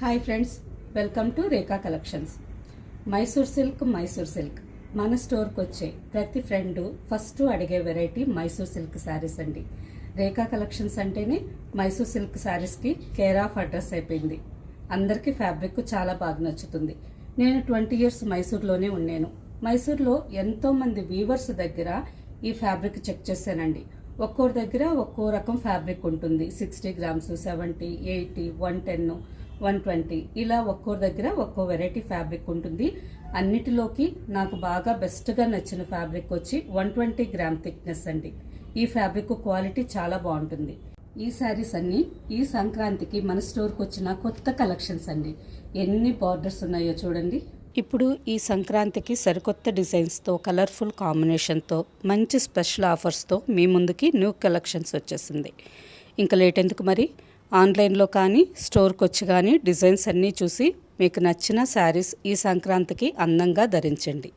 Hi friends, welcome to Rekha collections. Mysore silk మన స్టోర్కి వచ్చే ప్రతి ఫ్రెండ్ ఫస్ట్ అడిగే వెరైటీ మైసూర్ సిల్క్ శారీస్ అండి. రేఖా కలెక్షన్స్ అంటేనే మైసూర్ సిల్క్ శారీస్కి కేర్ ఆఫ్ అడ్రస్ అయిపోయింది. అందరికీ ఫ్యాబ్రిక్ చాలా బాగా నచ్చుతుంది. నేను 20 years మైసూర్లోనే ఉన్నాను. మైసూర్లో ఎంతోమంది వీవర్స్ దగ్గర ఈ ఫ్యాబ్రిక్ చెక్ చేశానండి. ఒక్కోరి దగ్గర ఒక్కో రకం ఫ్యాబ్రిక్ ఉంటుంది. 60 grams, 70, 80, 110, 120 ఇలా ఒక్కోరి దగ్గర ఒక్కో వెరైటీ ఫ్యాబ్రిక్ ఉంటుంది. అన్నిటిలోకి నాకు బాగా బెస్ట్గా నచ్చిన ఫ్యాబ్రిక్ వచ్చి 120 gram థిక్నెస్ అండి. ఈ ఫ్యాబ్రిక్ క్వాలిటీ చాలా బాగుంటుంది. ఈ శారీస్ అన్ని ఈ సంక్రాంతికి మన స్టోర్కి వచ్చిన కొత్త కలెక్షన్స్ అండి. ఎన్ని బార్డర్స్ ఉన్నాయో చూడండి. ఇప్పుడు ఈ సంక్రాంతికి సరికొత్త డిజైన్స్తో, కలర్ఫుల్ కాంబినేషన్తో, మంచి స్పెషల్ ఆఫర్స్తో మీ ముందుకి న్యూ కలెక్షన్స్ వచ్చేసింది. ఇంకా లేట్ ఎందుకు మరి, ఆన్లైన్లో కానీ స్టోర్కి వచ్చి కానీ డిజైన్స్ అన్నీ చూసి మీకు నచ్చిన శారీస్ ఈ సంక్రాంతికి అందంగా ధరించండి.